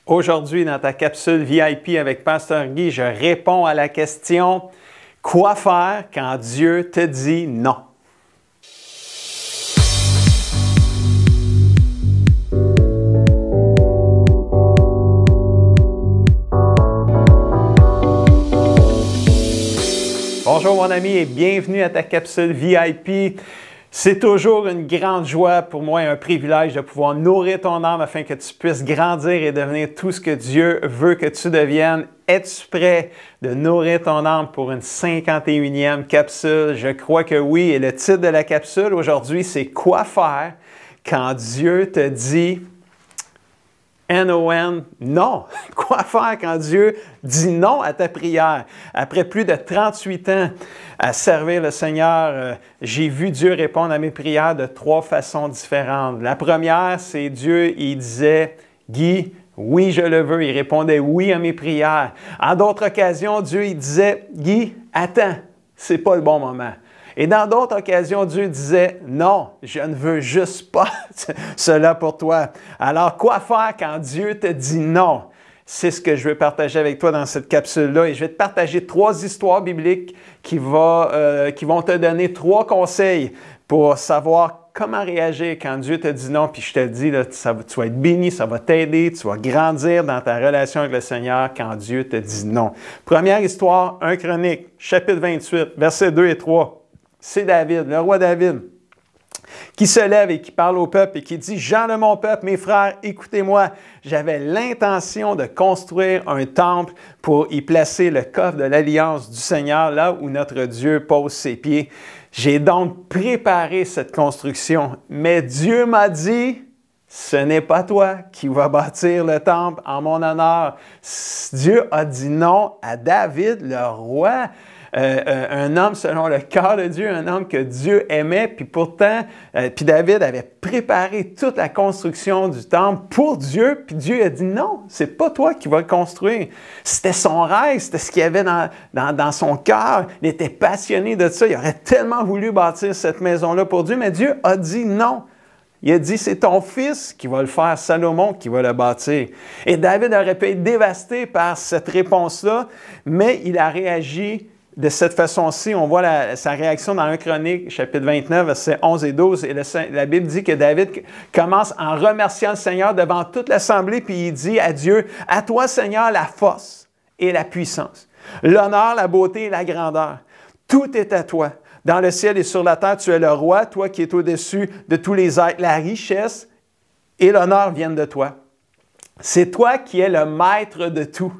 Aujourd'hui, dans ta capsule VIP avec Pasteur Guy, je réponds à la question « Quoi faire quand Dieu te dit non? » Bonjour mon ami et bienvenue à ta capsule VIP. C'est toujours une grande joie pour moi et un privilège de pouvoir nourrir ton âme afin que tu puisses grandir et devenir tout ce que Dieu veut que tu deviennes. Es-tu prêt de nourrir ton âme pour une 51e capsule? Je crois que oui. Et le titre de la capsule aujourd'hui, c'est « Quoi faire quand Dieu te dit NON, non. » Quoi faire quand Dieu dit non à ta prière? Après plus de 38 ans à servir le Seigneur, j'ai vu Dieu répondre à mes prières de 3 façons différentes. La première, c'est Dieu, il disait « Guy, oui, je le veux. » Il répondait « oui » à mes prières. En d'autres occasions, Dieu, il disait « Guy, attends, c'est pas le bon moment. » Et dans d'autres occasions, Dieu disait « Non, je ne veux juste pas cela pour toi. » Alors, quoi faire quand Dieu te dit non? C'est ce que je veux partager avec toi dans cette capsule-là. Et je vais te partager 3 histoires bibliques qui vont te donner 3 conseils pour savoir comment réagir quand Dieu te dit non. Puis je te le dis, là, tu vas être béni, ça va t'aider, tu vas grandir dans ta relation avec le Seigneur quand Dieu te dit non. Première histoire, 1 Chronique, chapitre 28, versets 2 et 3. C'est David, le roi David, qui se lève et qui parle au peuple et qui dit « Gens de mon peuple, mes frères, écoutez-moi, j'avais l'intention de construire un temple pour y placer le coffre de l'alliance du Seigneur, là où notre Dieu pose ses pieds. J'ai donc préparé cette construction, mais Dieu m'a dit, ce n'est pas toi qui vas bâtir le temple en mon honneur. » Dieu a dit non à David, le roi. Un homme selon le cœur de Dieu, un homme que Dieu aimait, puis pourtant, David avait préparé toute la construction du temple pour Dieu, puis Dieu a dit non, c'est pas toi qui vas le construire. C'était son rêve, c'était ce qu'il avait dans son cœur. Il était passionné de ça, il aurait tellement voulu bâtir cette maison-là pour Dieu, mais Dieu a dit non. Il a dit, c'est ton fils qui va le faire, Salomon qui va le bâtir. Et David aurait pu être dévasté par cette réponse-là, mais il a réagi de cette façon-ci. On voit sa réaction dans 1 Chronique, chapitre 29, versets 11 et 12. Et la Bible dit que David commence en remerciant le Seigneur devant toute l'assemblée, puis il dit à Dieu, « À toi, Seigneur, la force et la puissance, l'honneur, la beauté et la grandeur. Tout est à toi. Dans le ciel et sur la terre, tu es le roi, toi qui es au-dessus de tous les êtres. La richesse et l'honneur viennent de toi. C'est toi qui es le maître de tout. »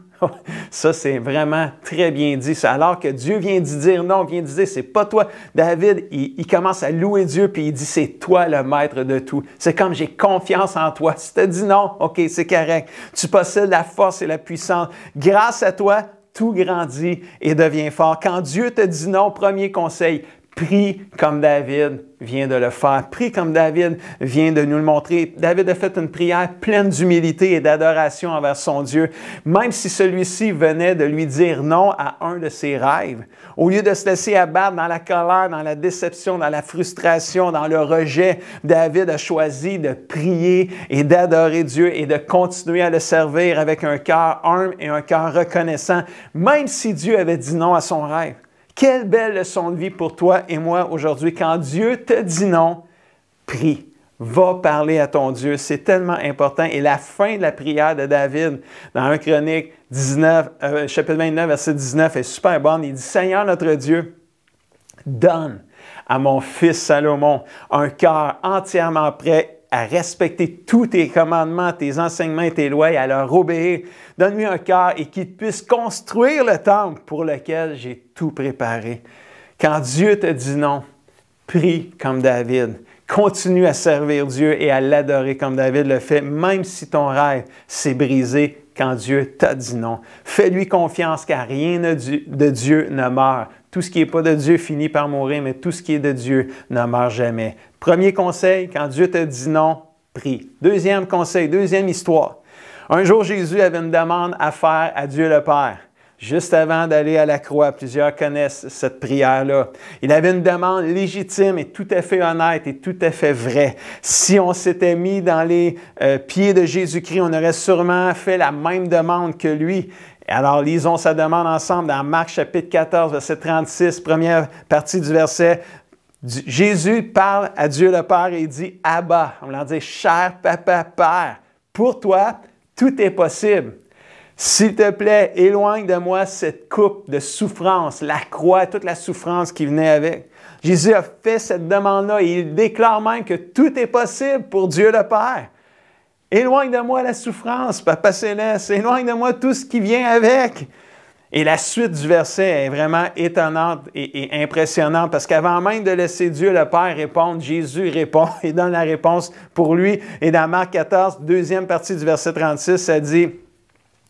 Ça, c'est vraiment très bien dit. Alors que Dieu vient d'y dire non, vient de dire, c'est pas toi. David, il commence à louer Dieu, puis il dit, c'est toi le maître de tout. C'est comme j'ai confiance en toi. Si tu te dis non, OK, c'est correct. Tu possèdes la force et la puissance. Grâce à toi, tout grandit et devient fort. Quand Dieu te dit non, premier conseil, prie comme David vient de le faire. Prie comme David vient de nous le montrer. David a fait une prière pleine d'humilité et d'adoration envers son Dieu. Même si celui-ci venait de lui dire non à un de ses rêves, au lieu de se laisser abattre dans la colère, dans la déception, dans la frustration, dans le rejet, David a choisi de prier et d'adorer Dieu et de continuer à le servir avec un cœur humble et un cœur reconnaissant, même si Dieu avait dit non à son rêve. Quelle belle leçon de vie pour toi et moi aujourd'hui. Quand Dieu te dit non, prie. Va parler à ton Dieu. C'est tellement important. Et la fin de la prière de David, dans 1 Chronique 19, chapitre 29, verset 19, est super bonne. Il dit, « Seigneur notre Dieu, donne à mon fils Salomon un cœur entièrement prêt à respecter tous tes commandements, tes enseignements et tes lois et à leur obéir. Donne-lui un cœur et qu'il puisse construire le temple pour lequel j'ai tout préparé. » Quand Dieu te dit non, prie comme David. Continue à servir Dieu et à l'adorer comme David le fait, même si ton rêve s'est brisé quand Dieu t'a dit non. Fais-lui confiance car rien de Dieu ne meurt. Tout ce qui n'est pas de Dieu finit par mourir, mais tout ce qui est de Dieu ne meurt jamais. Premier conseil, quand Dieu te dit non, prie. Deuxième conseil, deuxième histoire. Un jour, Jésus avait une demande à faire à Dieu le Père. juste avant d'aller à la croix. Plusieurs connaissent cette prière-là. Il avait une demande légitime et tout à fait honnête et tout à fait vraie. Si on s'était mis dans les pieds de Jésus-Christ, on aurait sûrement fait la même demande que lui. Alors, lisons sa demande ensemble dans Marc chapitre 14, verset 36, première partie du verset. Jésus parle à Dieu le Père et il dit « Abba », on va dire « Cher Papa Père, pour toi, tout est possible. S'il te plaît, éloigne de moi cette coupe de souffrance, la croix, toute la souffrance qui venait avec. » Jésus a fait cette demande-là et il déclare même que tout est possible pour Dieu le Père. Éloigne de moi la souffrance, Papa Céleste, éloigne de moi tout ce qui vient avec. Et la suite du verset est vraiment étonnante et impressionnante parce qu'avant même de laisser Dieu le Père répondre, Jésus répond et donne la réponse pour lui. Et dans Marc 14, deuxième partie du verset 36, ça dit,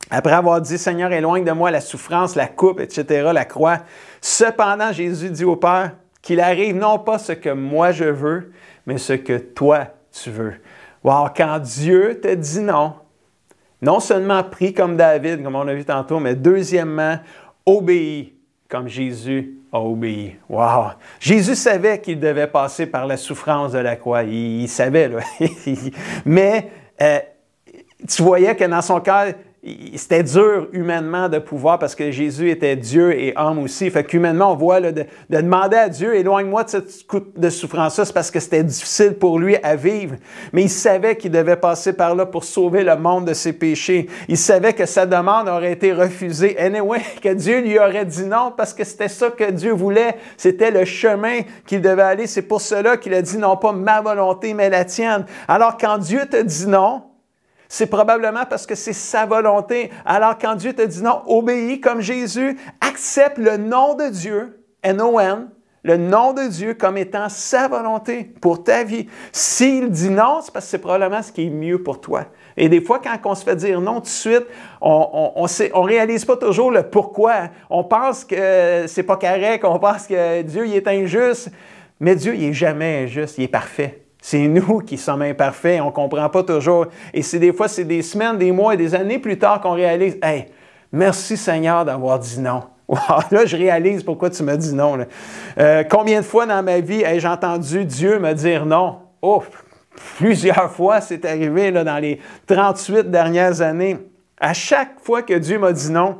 après avoir dit, Seigneur, éloigne de moi la souffrance, la coupe, etc., la croix. Cependant, Jésus dit au Père qu'il arrive non pas ce que moi je veux, mais ce que toi tu veux. Wow, quand Dieu te dit non, non seulement prie comme David, comme on a vu tantôt, mais deuxièmement, obéis comme Jésus a obéi. Wow! Jésus savait qu'il devait passer par la souffrance de la croix. Il savait, là. Mais tu voyais que dans son cœur, c'était dur humainement de pouvoir parce que Jésus était Dieu et homme aussi. Fait qu'humainement, on voit là, de demander à Dieu, éloigne-moi de cette coupe de souffrance-là, c'est parce que c'était difficile pour lui à vivre. Mais il savait qu'il devait passer par là pour sauver le monde de ses péchés. Il savait que sa demande aurait été refusée. Anyway, que Dieu lui aurait dit non parce que c'était ça que Dieu voulait. C'était le chemin qu'il devait aller. C'est pour cela qu'il a dit non pas ma volonté, mais la tienne. Alors quand Dieu te dit non, c'est probablement parce que c'est sa volonté. Alors, quand Dieu te dit non, obéis comme Jésus, accepte le nom de Dieu, N-O-N, le nom de Dieu comme étant sa volonté pour ta vie. S'il dit non, c'est parce que c'est probablement ce qui est mieux pour toi. Et des fois, quand on se fait dire non tout de suite, on réalise pas toujours le pourquoi. On pense que c'est pas correct, on pense que Dieu il est injuste, mais Dieu il est jamais injuste, il est parfait. C'est nous qui sommes imparfaits, on ne comprend pas toujours. Et des fois, c'est des semaines, des mois et des années plus tard qu'on réalise « Hey, merci Seigneur d'avoir dit non. » Wow, là, je réalise pourquoi tu m'as dit non. Combien de fois dans ma vie ai-je entendu Dieu me dire non? Oh, plusieurs fois, c'est arrivé là, dans les 38 dernières années. À chaque fois que Dieu m'a dit non,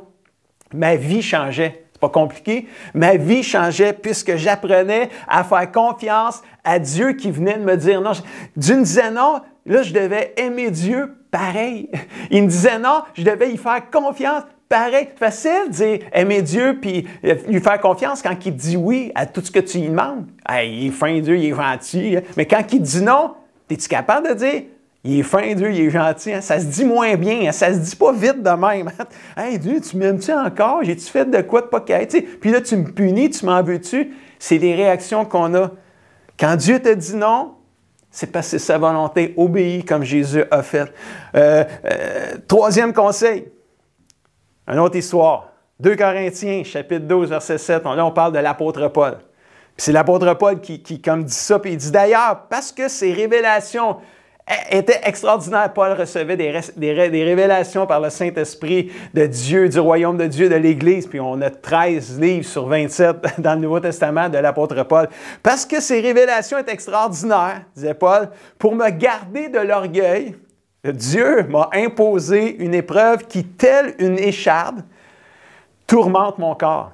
ma vie changeait. C'est pas compliqué. Ma vie changeait puisque j'apprenais à faire confiance à Dieu qui venait de me dire non. Dieu me disait non, là, je devais aimer Dieu pareil. Il me disait non, je devais y faire confiance pareil. C'est facile de dire aimer Dieu puis lui faire confiance quand il dit oui à tout ce que tu lui demandes. Hey, il est fin Dieu, il est gentil. Mais quand il dit non, es-tu capable de dire il est fin, Dieu, il est gentil. Hein? Ça se dit moins bien. Hein? Ça se dit pas vite de même. Hein? Hey, Dieu, tu m'aimes-tu encore? J'ai-tu fait de quoi de pas correct? Puis là, tu me punis, tu m'en veux-tu? C'est les réactions qu'on a. Quand Dieu te dit non, c'est parce que c'est sa volonté. Obéis comme Jésus a fait. Troisième conseil. Une autre histoire. 2 Corinthiens, chapitre 12, verset 7. Là, on parle de l'apôtre Paul. Puis c'est l'apôtre Paul qui comme dit ça. Puis il dit d'ailleurs, parce que ces révélations était extraordinaire. Paul recevait des révélations par le Saint-Esprit de Dieu, du royaume de Dieu, de l'Église. Puis on a 13 livres sur 27 dans le Nouveau Testament de l'apôtre Paul. Parce que ces révélations étaient extraordinaires, disait Paul, pour me garder de l'orgueil, Dieu m'a imposé une épreuve qui, telle une écharde, tourmente mon corps.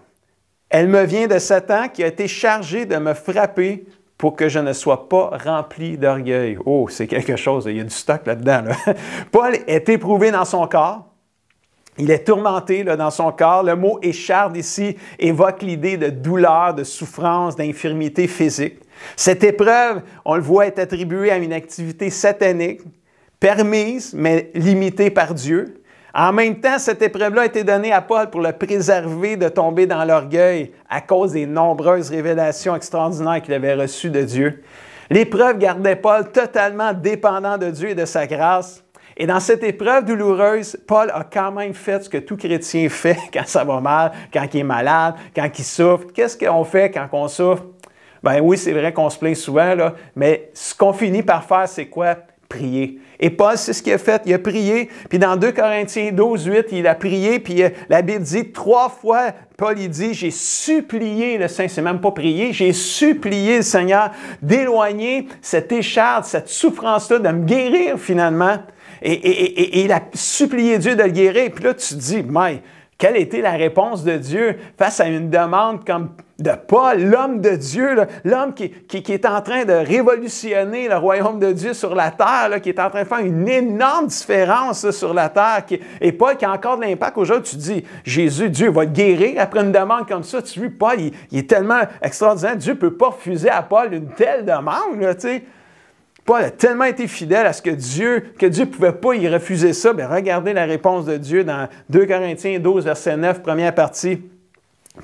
Elle me vient de Satan qui a été chargé de me frapper pour que je ne sois pas rempli d'orgueil. Oh, c'est quelque chose, il y a du stock là-dedans. Là. Paul est éprouvé dans son corps. Il est tourmenté là, dans son corps. Le mot « écharde » ici évoque l'idée de douleur, de souffrance, d'infirmité physique. Cette épreuve, on le voit, est attribuée à une activité satanique, permise, mais limitée par Dieu. En même temps, cette épreuve-là a été donnée à Paul pour le préserver de tomber dans l'orgueil à cause des nombreuses révélations extraordinaires qu'il avait reçues de Dieu. L'épreuve gardait Paul totalement dépendant de Dieu et de sa grâce. Et dans cette épreuve douloureuse, Paul a quand même fait ce que tout chrétien fait quand ça va mal, quand il est malade, quand il souffre. Qu'est-ce qu'on fait quand on souffre? Ben oui, c'est vrai qu'on se plaint souvent, là, mais ce qu'on finit par faire, c'est quoi? Prier. Et Paul, c'est ce qu'il a fait. Il a prié. Puis dans 2 Corinthiens 12, 8, il a prié. Puis la Bible dit 3 fois, Paul, il dit, j'ai supplié le Saint, c'est même pas prié, j'ai supplié le Seigneur d'éloigner cette écharpe, cette souffrance-là, de me guérir finalement. Et il a supplié Dieu de le guérir. Puis là, tu te dis, mais quelle était la réponse de Dieu face à une demande comme de Paul, l'homme de Dieu, l'homme qui est en train de révolutionner le royaume de Dieu sur la terre, là, qui est en train de faire une énorme différence là, sur la terre. Et Paul qui a encore de l'impact aujourd'hui, tu te dis, Jésus, Dieu va te guérir après une demande comme ça. Tu vois, Paul, il est tellement extraordinaire. Dieu ne peut pas refuser à Paul une telle demande, là, tu sais. Paul a tellement été fidèle à ce que Dieu ne pouvait pas y refuser ça. Bien, regardez la réponse de Dieu dans 2 Corinthiens 12, verset 9, première partie.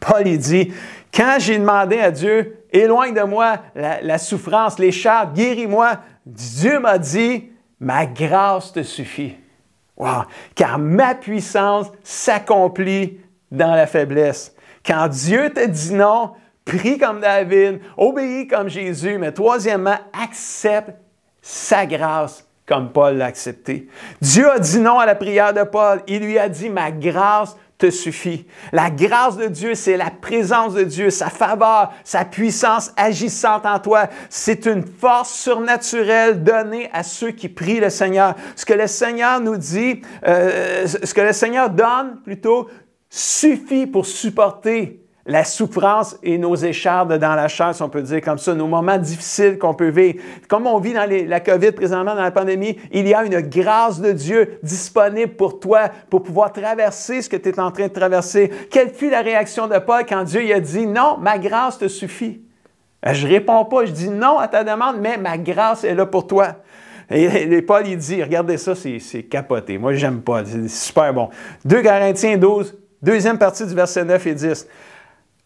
Paul, il dit, « Quand j'ai demandé à Dieu, éloigne de moi la souffrance, l'écharpe, guéris-moi, Dieu m'a dit, ma grâce te suffit. Wow. Car ma puissance s'accomplit dans la faiblesse. Quand Dieu te dit non, prie comme David, obéis comme Jésus, mais troisièmement, accepte sa grâce comme Paul l'a accepté. Dieu a dit non à la prière de Paul. Il lui a dit, ma grâce te suffit. La grâce de Dieu, c'est la présence de Dieu, sa faveur, sa puissance agissante en toi. C'est une force surnaturelle donnée à ceux qui prient le Seigneur. Ce que le Seigneur nous dit, ce que le Seigneur donne plutôt, suffit pour supporter la souffrance et nos échardes dans la chair, si on peut dire comme ça, nos moments difficiles qu'on peut vivre. Comme on vit dans la COVID présentement, dans la pandémie, il y a une grâce de Dieu disponible pour toi, pour pouvoir traverser ce que tu es en train de traverser. Quelle fut la réaction de Paul quand Dieu lui a dit « Non, ma grâce te suffit ». Je ne réponds pas, je dis non à ta demande, mais ma grâce est là pour toi. Et Paul, il dit, regardez ça, c'est capoté. Moi, j'aime Paul, c'est super bon. 2 Corinthiens 12, deuxième partie du verset 9 et 10.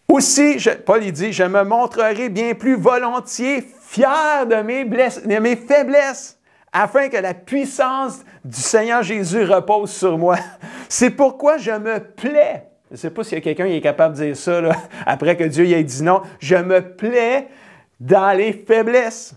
Aussi, Paul il dit, je me montrerai bien plus volontiers fier de mes faiblesses, afin que la puissance du Seigneur Jésus repose sur moi. C'est pourquoi je me plais. Je ne sais pas s'il y a quelqu'un qui est capable de dire ça, là, après que Dieu y ait dit non. Je me plais dans les faiblesses,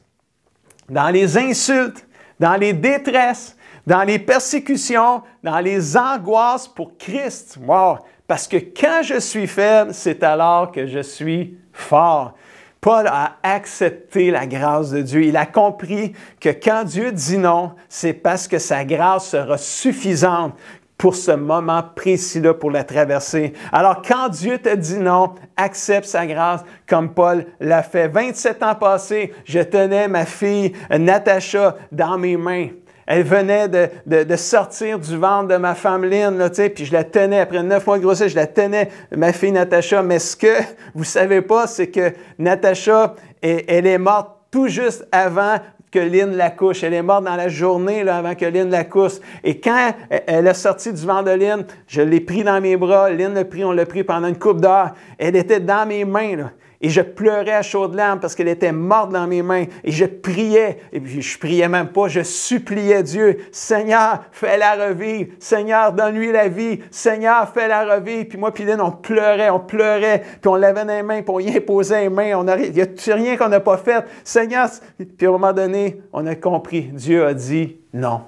dans les insultes, dans les détresses, dans les persécutions, dans les angoisses pour Christ. Wow! Parce que quand je suis faible, c'est alors que je suis fort. Paul a accepté la grâce de Dieu. Il a compris que quand Dieu dit non, c'est parce que sa grâce sera suffisante pour ce moment précis-là, pour la traverser. Alors, quand Dieu te dit non, accepte sa grâce comme Paul l'a fait. 27 ans passés, je tenais ma fille Natacha dans mes mains. Elle venait de sortir du ventre de ma femme Lynn, là, puis je la tenais, après 9 mois de grossesse, je la tenais, ma fille Natacha. Mais ce que vous ne savez pas, c'est que Natacha, elle est morte tout juste avant que Lynn l'accouche. Elle est morte dans la journée là, avant que Lynn l'accouche. Et quand elle a sorti du ventre de Lynn, je l'ai pris dans mes bras. Lynn l'a pris, on l'a pris pendant une couple d'heures. Elle était dans mes mains, là. Et je pleurais à chaudes larmes parce qu'elle était morte dans mes mains. Et je priais, et puis je priais même pas, je suppliais Dieu. Seigneur, fais-la revivre. Seigneur, donne-lui la vie. Seigneur, fais-la revivre. Puis moi, puis Lynn, on pleurait. Puis on l'avait dans les mains, puis on y imposait les mains. Il n'y a rien qu'on n'a pas fait. Seigneur, puis à un moment donné, on a compris. Dieu a dit non.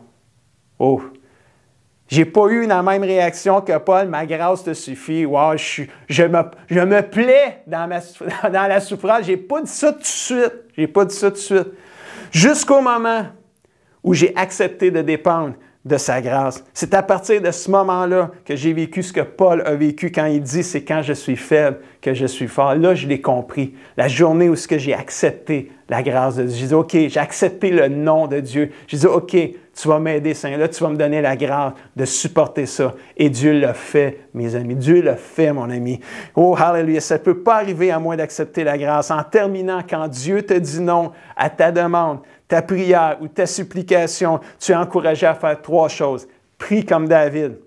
Oh! J'ai pas eu la même réaction que Paul, ma grâce te suffit. Wow, je me plais dans la souffrance. J'ai pas dit ça tout de suite. Jusqu'au moment où j'ai accepté de dépendre de sa grâce. C'est à partir de ce moment-là que j'ai vécu ce que Paul a vécu quand il dit « c'est quand je suis faible que je suis fort ». Là, je l'ai compris. La journée où j'ai accepté la grâce de Dieu. J'ai dit « OK, j'ai accepté le nom de Dieu ». J'ai dit « OK, tu vas m'aider, Seigneur. Là, tu vas me donner la grâce de supporter ça. » Et Dieu l'a fait, mes amis. Dieu l'a fait, mon ami. Oh, hallelujah. Ça ne peut pas arriver à moins d'accepter la grâce. En terminant, quand Dieu te dit non à ta demande, ta prière ou ta supplication, tu es encouragé à faire 3 choses. Prie comme David.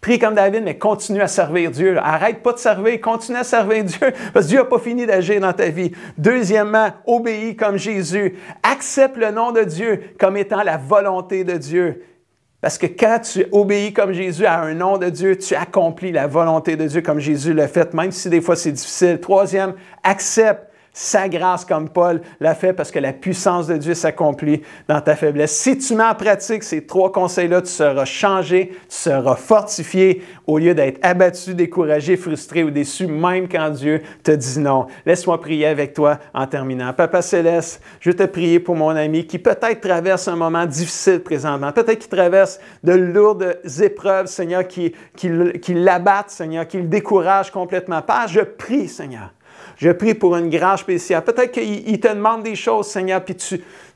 Prie comme David, mais continue à servir Dieu. Arrête pas de servir, continue à servir Dieu, parce que Dieu n'a pas fini d'agir dans ta vie. Deuxièmement, obéis comme Jésus. Accepte le nom de Dieu comme étant la volonté de Dieu. Parce que quand tu obéis comme Jésus à un nom de Dieu, tu accomplis la volonté de Dieu comme Jésus l'a fait, même si des fois c'est difficile. Troisième, accepte sa grâce comme Paul l'a fait parce que la puissance de Dieu s'accomplit dans ta faiblesse. Si tu mets en pratique ces 3 conseils-là, tu seras changé, tu seras fortifié au lieu d'être abattu, découragé, frustré ou déçu, même quand Dieu te dit non. Laisse-moi prier avec toi en terminant. Papa Céleste, je veux te prier pour mon ami qui peut-être traverse un moment difficile présentement, peut-être qu'il traverse de lourdes épreuves, Seigneur, qui l'abattent, Seigneur, qui le découragent complètement. Père, je prie, Seigneur. Je prie pour une grâce spéciale. Peut-être qu'il te demande des choses, Seigneur, puis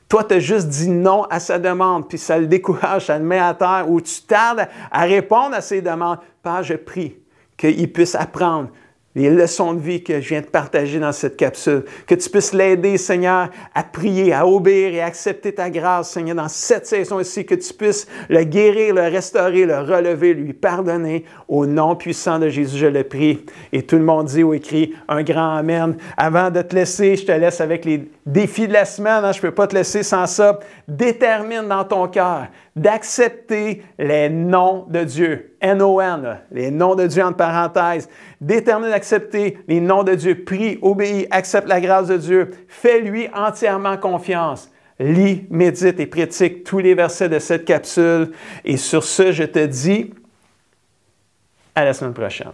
toi, tu as juste dit non à sa demande, puis ça le décourage, ça le met à terre, ou tu tardes à répondre à ses demandes. Père, je prie qu'il puisse apprendre les leçons de vie que je viens de partager dans cette capsule, que tu puisses l'aider, Seigneur, à prier, à obéir et à accepter ta grâce, Seigneur, dans cette saison ici, que tu puisses le guérir, le restaurer, le relever, lui pardonner. Au nom puissant de Jésus, je le prie. Et tout le monde dit ou écrit un grand Amen. Avant de te laisser, je te laisse avec les défis de la semaine. Je ne peux pas te laisser sans ça. Détermine dans ton cœur d'accepter les noms de Dieu. N-O-N, les noms de Dieu entre parenthèses. Détermine d'accepter les noms de Dieu. Prie, obéis, accepte la grâce de Dieu. Fais-lui entièrement confiance. Lis, médite et pratique tous les versets de cette capsule. Et sur ce, je te dis à la semaine prochaine.